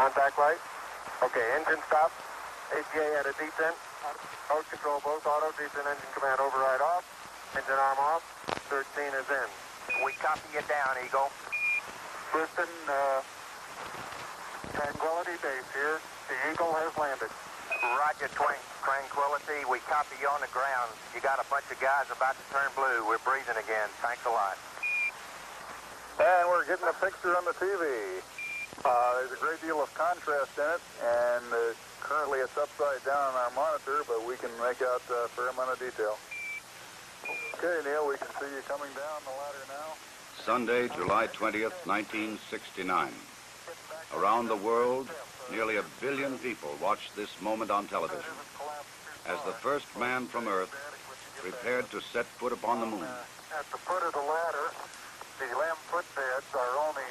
Contact light. Okay, engine stop. APA at a descent. Mode control both auto, descent engine command override off. Engine arm off. 13 is in. We copy you down, Eagle. Houston, Tranquility Base here. The Eagle has landed. Roger, Tranquility. We copy you on the ground. You got a bunch of guys about to turn blue. We're breathing again. Thanks a lot. And we're getting a picture on the TV. There's a great deal of contrast in it, and currently it's upside down on our monitor, but we can make out a fair amount of detail. Okay, Neil, we can see you coming down the ladder now. Sunday, July 20th, 1969. Around the world, nearly 1 billion people watched this moment on television as the first man from Earth prepared to set foot upon the moon. At the foot of the ladder, the LEM footbeds are only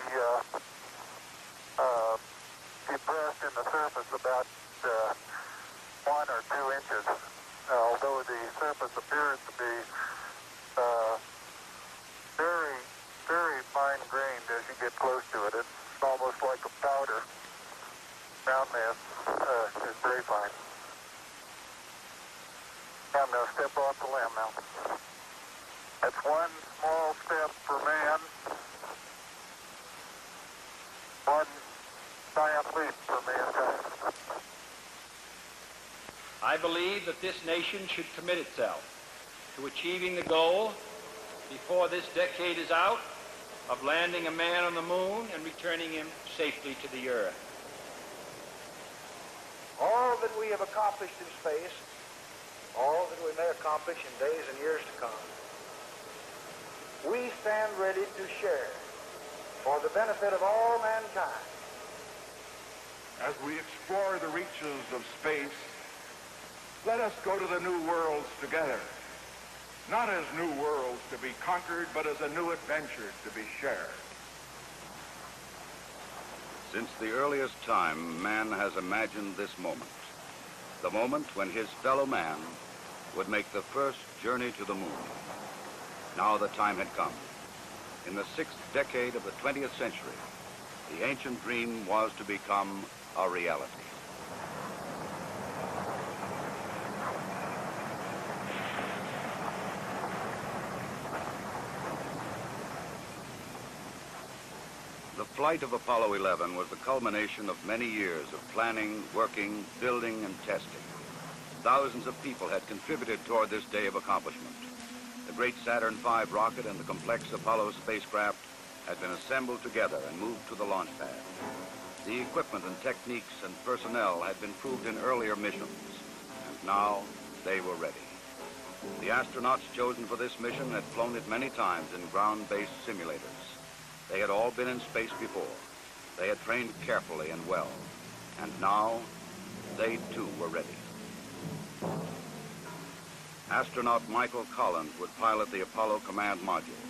depressed in the surface about 1 or 2 inches, although the surface appears to be very, very fine-grained as you get close to it. It's almost like a powder. Ground mass is very fine. I'm going to step off the LEM now. That's one small step for man, one giant leap for mankind. I believe that this nation should commit itself to achieving the goal before this decade is out of landing a man on the moon and returning him safely to the earth. All that we have accomplished in space, all that we may accomplish in days and years to come, we stand ready to share for the benefit of all mankind. As we explore the reaches of space, let us go to the new worlds together. Not as new worlds to be conquered, but as a new adventure to be shared. Since the earliest time, man has imagined this moment. The moment when his fellow man would make the first journey to the moon. Now the time had come. In the 6th decade of the 20th century, the ancient dream was to become a reality. The flight of Apollo 11 was the culmination of many years of planning, working, building, and testing. Thousands of people had contributed toward this day of accomplishment. The great Saturn V rocket and the complex Apollo spacecraft had been assembled together and moved to the launch pad. The equipment and techniques and personnel had been proved in earlier missions, and now they were ready. The astronauts chosen for this mission had flown it many times in ground-based simulators. They had all been in space before. They had trained carefully and well, and now they too were ready. Astronaut Michael Collins would pilot the Apollo Command Module.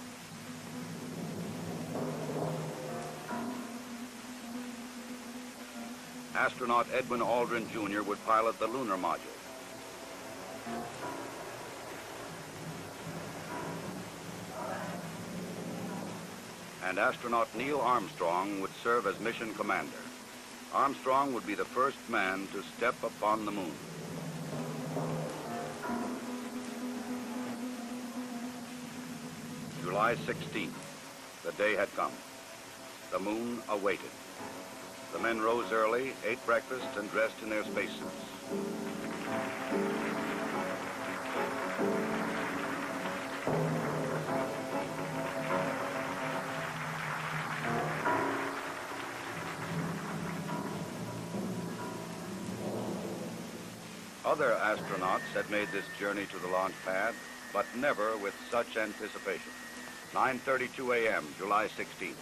Astronaut Edwin Aldrin Jr. would pilot the Lunar Module. And astronaut Neil Armstrong would serve as mission commander. Armstrong would be the first man to step upon the moon. July 16th, the day had come. The moon awaited. The men rose early, ate breakfast, and dressed in their spacesuits. Other astronauts had made this journey to the launch pad, but never with such anticipation. 9:32 a.m., July 16th.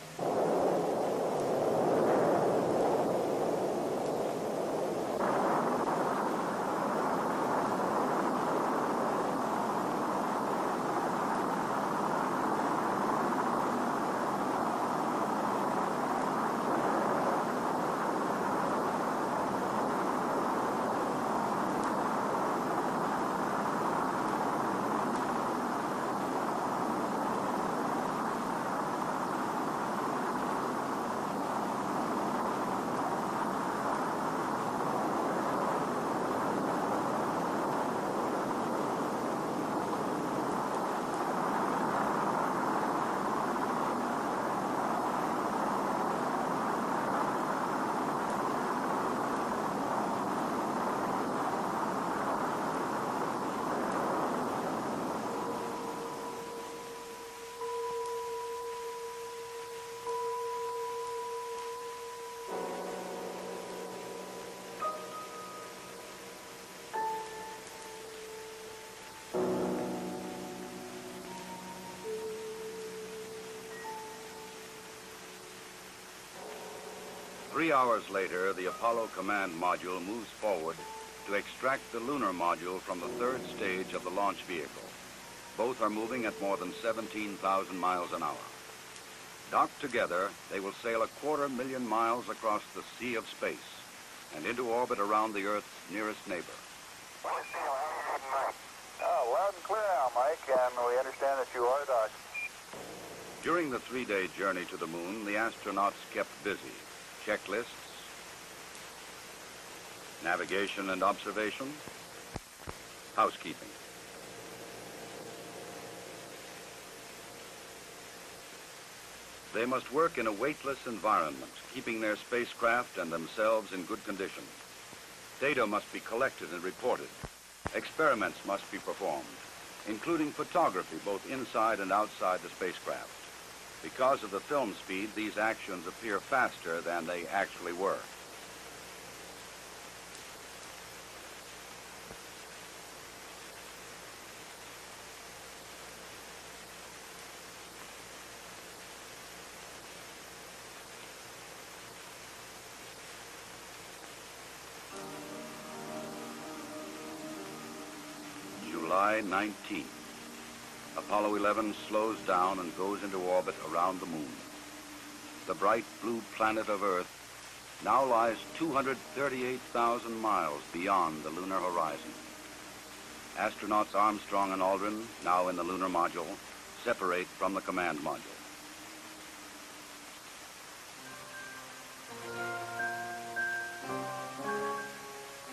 3 hours later, the Apollo command module moves forward to extract the lunar module from the third stage of the launch vehicle. Both are moving at more than 17,000 miles an hour. Docked together, they will sail 250,000 miles across the sea of space and into orbit around the Earth's nearest neighbor. Oh, loud and clear now, Mike, and we understand that you are docked. During the 3-day journey to the moon, the astronauts kept busy. Checklists, navigation and observation, housekeeping. They must work in a weightless environment, keeping their spacecraft and themselves in good condition. Data must be collected and reported. Experiments must be performed, including photography both inside and outside the spacecraft. Because of the film speed, these actions appear faster than they actually were. July 19th. Apollo 11 slows down and goes into orbit around the moon. The bright blue planet of Earth now lies 238,000 miles beyond the lunar horizon. Astronauts Armstrong and Aldrin, now in the lunar module, separate from the command module.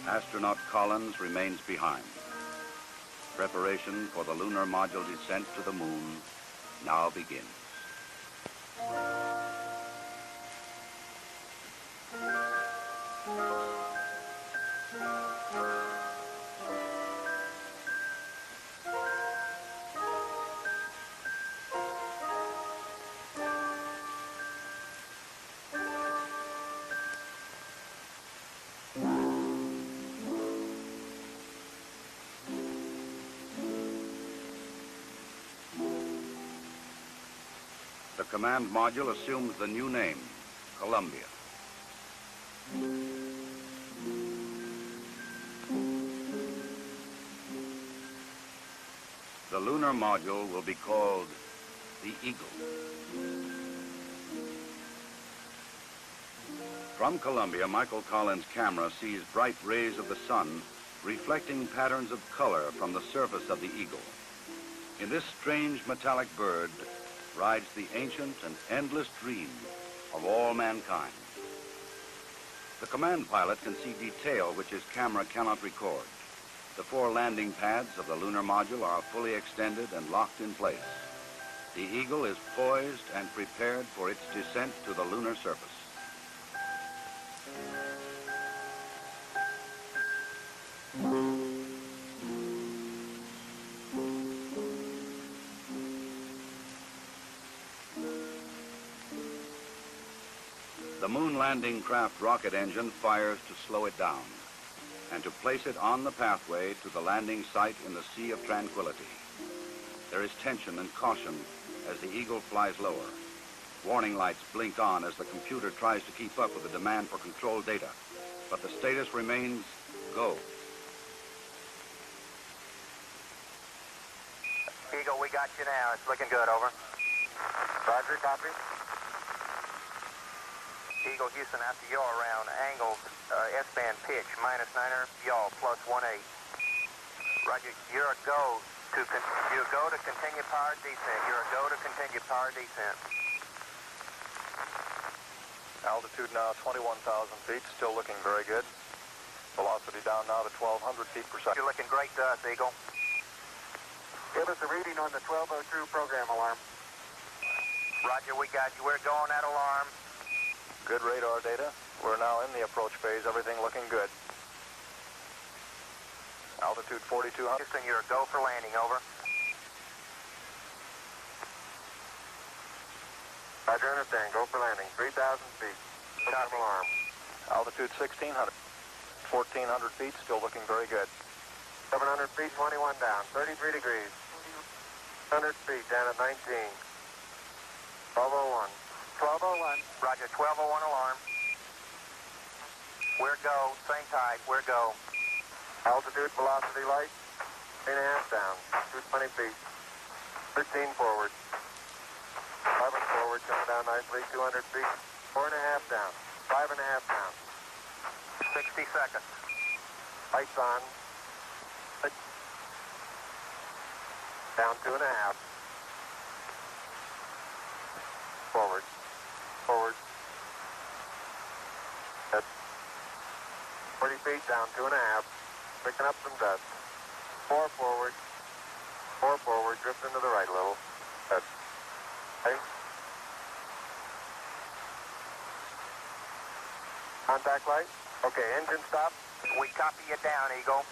Astronaut Collins remains behind. Preparation for the lunar module descent to the moon now begins. The command module assumes the new name, Columbia. The lunar module will be called the Eagle. From Columbia, Michael Collins' camera sees bright rays of the sun reflecting patterns of color from the surface of the Eagle. In this strange metallic bird rides the ancient and endless dream of all mankind. The command pilot can see detail which his camera cannot record. The 4 landing pads of the lunar module are fully extended and locked in place. The Eagle is poised and prepared for its descent to the lunar surface. The moon landing craft rocket engine fires to slow it down and to place it on the pathway to the landing site in the Sea of Tranquility. There is tension and caution as the Eagle flies lower. Warning lights blink on as the computer tries to keep up with the demand for control data, but the status remains go. Eagle, we got you now. It's looking good, over. Roger, copy. Eagle Houston, after yaw around, angled S-band pitch, -9er, yaw, +18. Roger, you're a go to continue power descent. You're a go to continue power descent. Altitude now 21,000 feet, still looking very good. Velocity down now to 1,200 feet per second. You're looking great to us, Eagle. Give us a reading on the 1202 program alarm. Roger, we got you. We're going at alarm. Good radar data. We're now in the approach phase. Everything looking good. Altitude 4,200. Houston, you're a go for landing, over. Roger, understand. Go for landing. 3,000 feet. Stop alarm. Altitude 1,600. 1,400 feet, still looking very good. 700 feet, 21 down. 33 degrees. 100 feet, down at 19. 1201. 1201. Roger, 1201 alarm. We're go. Same tide. We're go. Altitude, velocity, light. 8.5 down. 220 feet. 13 forward. 11 forward, coming down nicely. 200 feet. 4.5 down. 5.5 down. 60 seconds. Lights on. Down 2.5. Forward. Forward. That's 40 feet down 2.5. Picking up some dust. 4 forward. 4 forward. Drift into the right a little. That's okay. Contact light. Okay, engine stop. We copy you down, Eagle.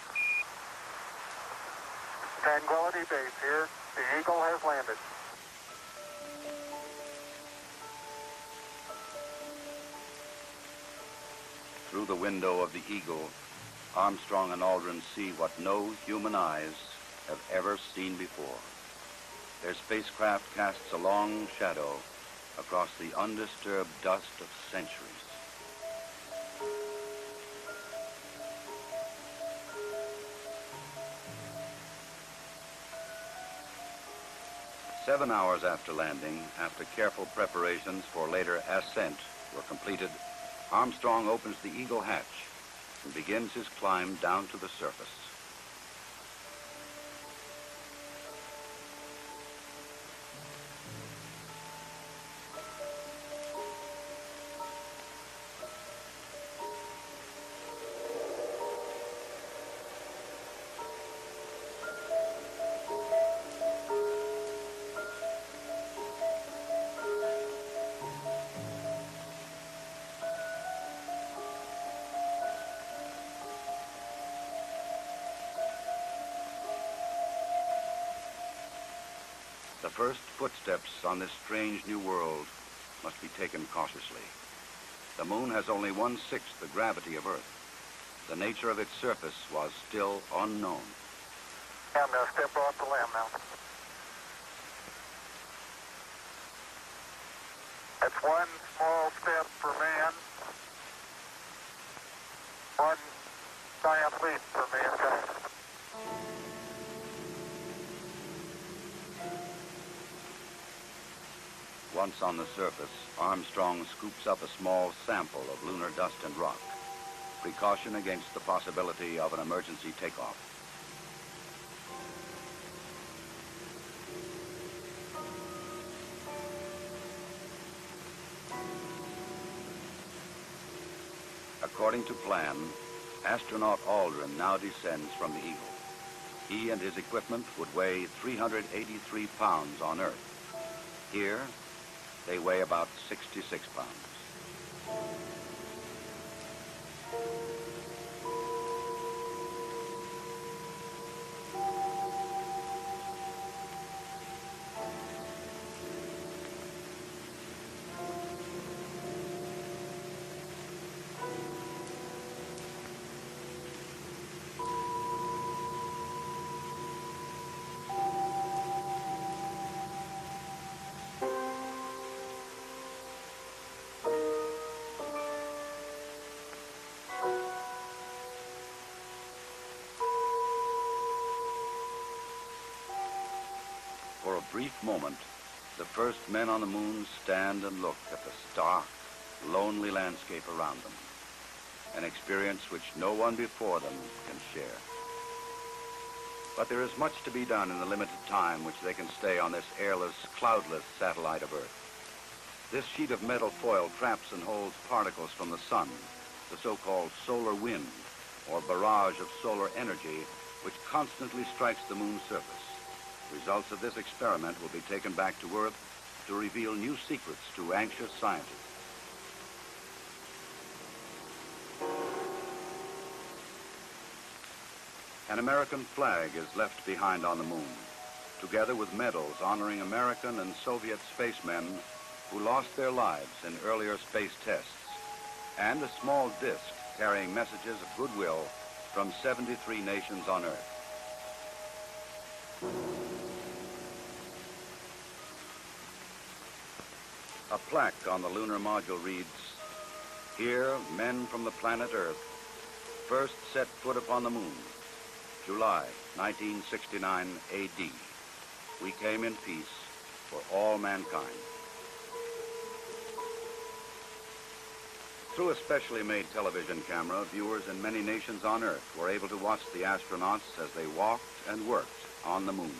Tranquility Base here. The Eagle has landed. Through the window of the Eagle, Armstrong and Aldrin see what no human eyes have ever seen before. Their spacecraft casts a long shadow across the undisturbed dust of centuries. Seven hours after landing, after careful preparations for later ascent were completed, Armstrong opens the Eagle hatch and begins his climb down to the surface. The first footsteps on this strange new world must be taken cautiously. The moon has only 1/6 the gravity of Earth. The nature of its surface was still unknown. I'm going to step off the limb now. That's one small step for man, one giant leap for mankind. Once on the surface, Armstrong scoops up a small sample of lunar dust and rock, precaution against the possibility of an emergency takeoff. According to plan, astronaut Aldrin now descends from the Eagle. He and his equipment would weigh 383 pounds on Earth. Here, they weigh about 66 pounds. For a brief moment, the first men on the moon stand and look at the stark, lonely landscape around them, an experience which no one before them can share. But there is much to be done in the limited time which they can stay on this airless, cloudless satellite of Earth. This sheet of metal foil traps and holds particles from the sun, the so-called solar wind, or barrage of solar energy, which constantly strikes the moon's surface. Results of this experiment will be taken back to Earth to reveal new secrets to anxious scientists. An American flag is left behind on the moon, together with medals honoring American and Soviet spacemen who lost their lives in earlier space tests, and a small disc carrying messages of goodwill from 73 nations on Earth. A plaque on the lunar module reads, Here, men from the planet Earth first set foot upon the moon, July 1969 AD. We came in peace for all mankind. Through a specially made television camera, viewers in many nations on Earth were able to watch the astronauts as they walked and worked on the moon.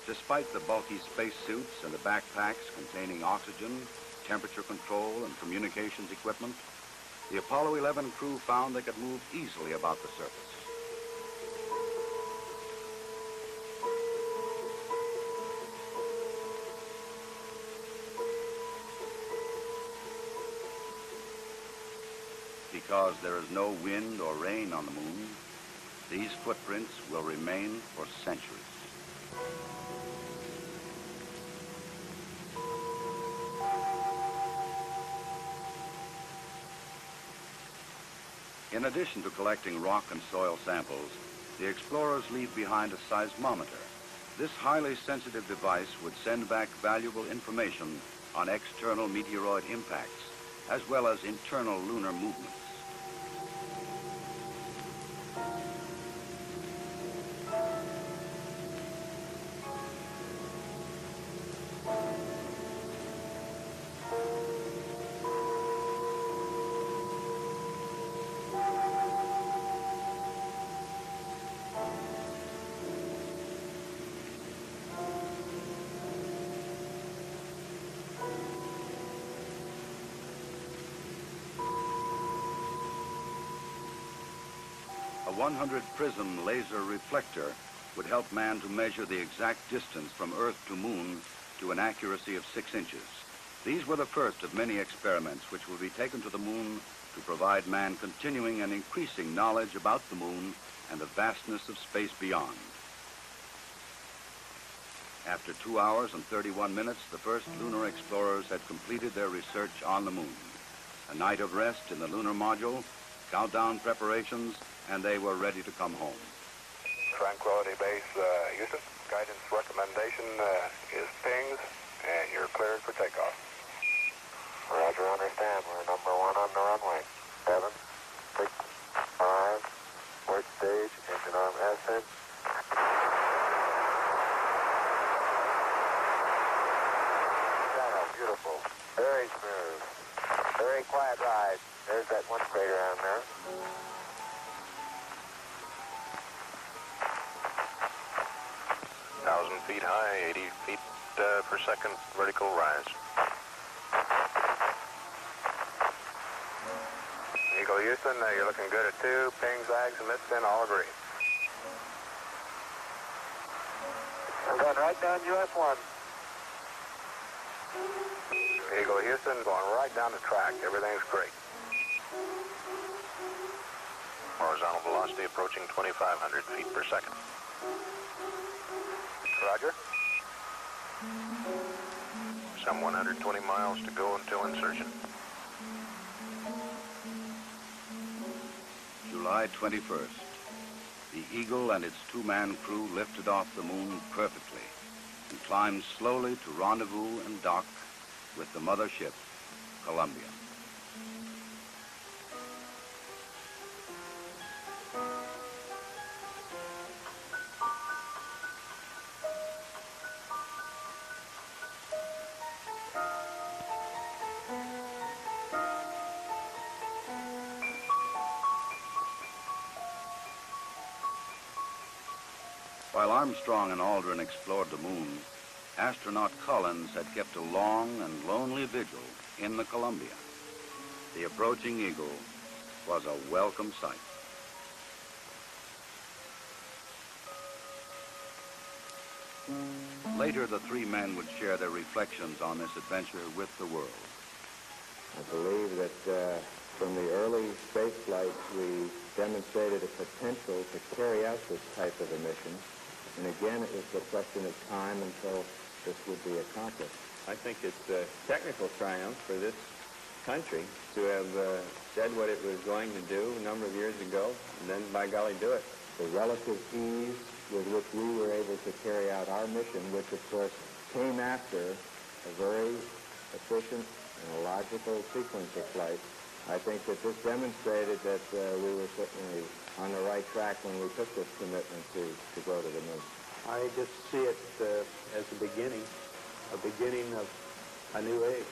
Despite the bulky spacesuits and the backpacks containing oxygen, temperature control, and communications equipment, the Apollo 11 crew found they could move easily about the surface. Because there is no wind or rain on the moon, these footprints will remain for centuries. In addition to collecting rock and soil samples, the explorers leave behind a seismometer. This highly sensitive device would send back valuable information on external meteoroid impacts, as well as internal lunar movements. A 100-prism laser reflector would help man to measure the exact distance from Earth to Moon to an accuracy of 6 inches. These were the first of many experiments which will be taken to the Moon to provide man continuing and increasing knowledge about the Moon and the vastness of space beyond. After 2 hours and 31 minutes, the first lunar explorers had completed their research on the Moon. A night of rest in the lunar module, countdown preparations, and they were ready to come home. Tranquility Base, Houston. Guidance recommendation is pings, and you're cleared for takeoff. Roger, understand. We're number 1 on the runway. 7, 6, 5, work stage, engine arm ascent. Beautiful. Very smooth. Very quiet ride. There's that one crater down there. Feet high, 80 feet per second vertical rise. Eagle Houston, you're looking good at 2. Ping, zags, and midspin all agree. I'm going right down US 1. Eagle Houston, going right down the track. Everything's great. Horizontal velocity approaching 2,500 feet per second. Roger. Some 120 miles to go until insertion. July 21st. The Eagle and its 2-man crew lifted off the Moon perfectly and climbed slowly to rendezvous and dock with the mothership, Columbia. While Armstrong and Aldrin explored the Moon, astronaut Collins had kept a long and lonely vigil in the Columbia. The approaching Eagle was a welcome sight. Later, the 3 men would share their reflections on this adventure with the world. I believe that from the early space flights, we demonstrated a potential to carry out this type of a mission. And again, it was a question of time until this would be accomplished. I think it's a technical triumph for this country to have said what it was going to do a number of years ago, and then, by golly, do it. The relative ease with which we were able to carry out our mission, which, of course, came after a very efficient and a logical sequence of flights, I think that this demonstrated that we were certainly on the right track when we took this commitment to go to the moon. I just see it as a beginning of a new age.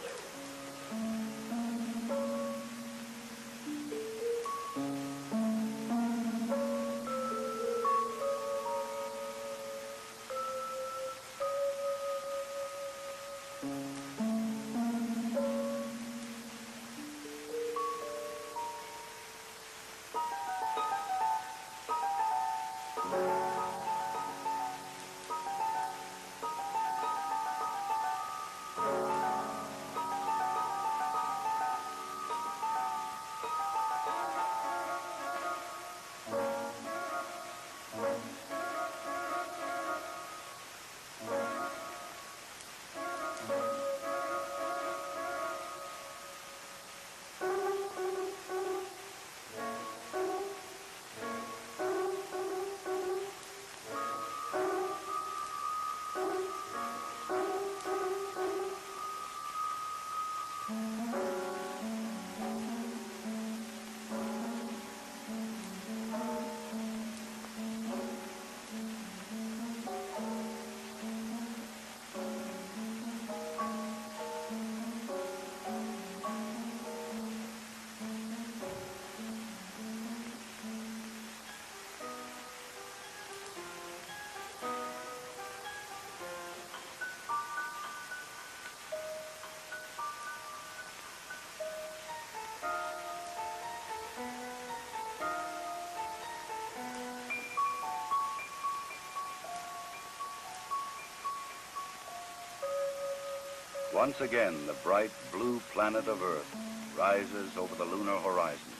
Once again, the bright blue planet of Earth rises over the lunar horizon.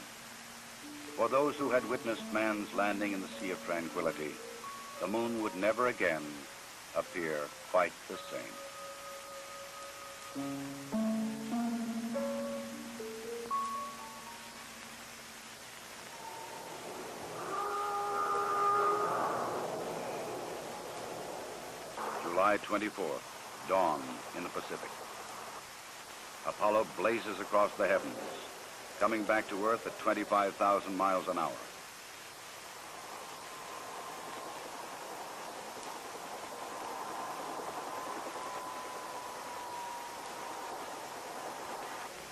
For those who had witnessed man's landing in the Sea of Tranquility, the moon would never again appear quite the same. July 24th, dawn in the Pacific. Apollo blazes across the heavens, coming back to Earth at 25,000 miles an hour.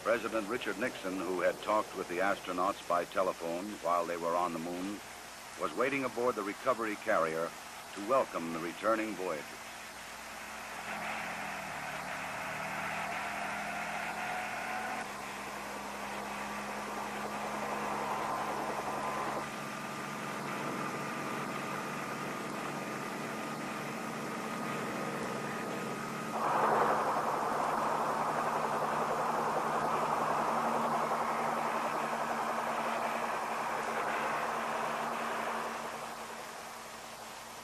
President Richard Nixon, who had talked with the astronauts by telephone while they were on the moon, was waiting aboard the recovery carrier to welcome the returning voyagers.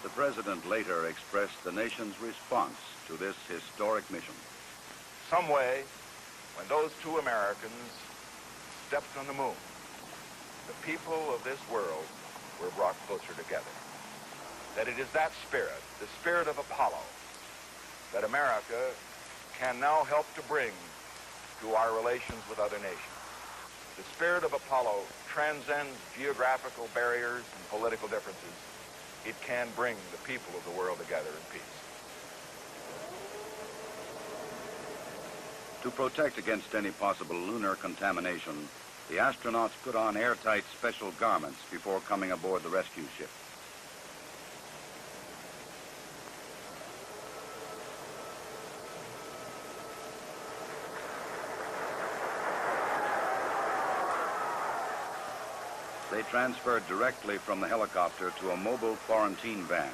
The president later expressed the nation's response to this historic mission. Some way, when those two Americans stepped on the moon, the people of this world were brought closer together. That it is that spirit, the spirit of Apollo, that America can now help to bring to our relations with other nations. The spirit of Apollo transcends geographical barriers and political differences. It can bring the people of the world together in peace. To protect against any possible lunar contamination, the astronauts put on airtight special garments before coming aboard the rescue ship. They transferred directly from the helicopter to a mobile quarantine van,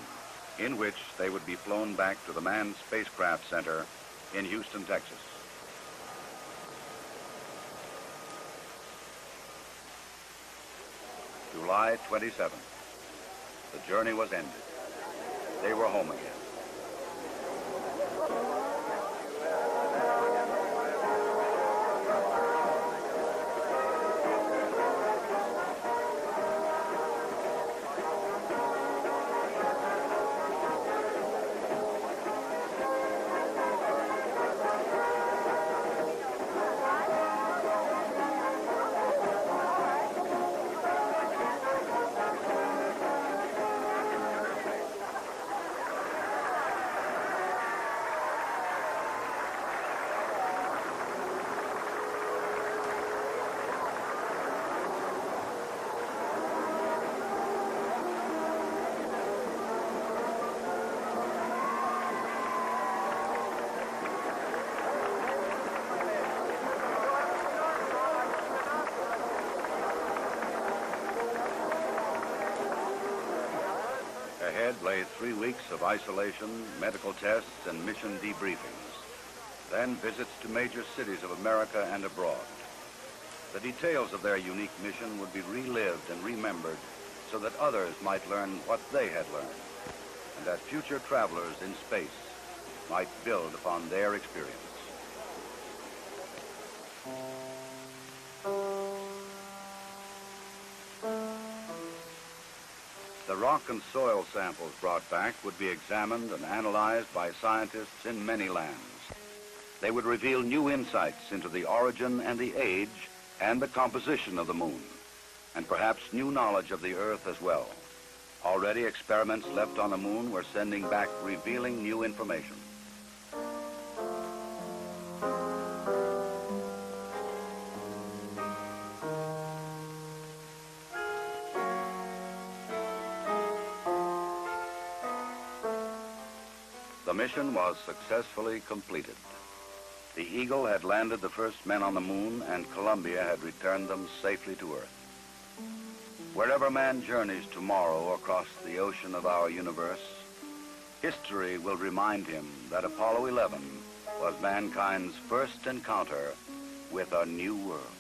in which they would be flown back to the Manned Spacecraft Center in Houston, Texas. July 27th. The journey was ended. They were home again. Ahead lay 3 weeks of isolation, medical tests, and mission debriefings. Then visits to major cities of America and abroad. The details of their unique mission would be relived and remembered so that others might learn what they had learned, and that future travelers in space might build upon their experience. The rock and soil samples brought back would be examined and analyzed by scientists in many lands. They would reveal new insights into the origin and the age and the composition of the moon, and perhaps new knowledge of the Earth as well. Already experiments left on the moon were sending back revealing new information. The mission was successfully completed. The Eagle had landed the first men on the moon, and Columbia had returned them safely to Earth. Wherever man journeys tomorrow across the ocean of our universe, history will remind him that Apollo 11 was mankind's first encounter with a new world.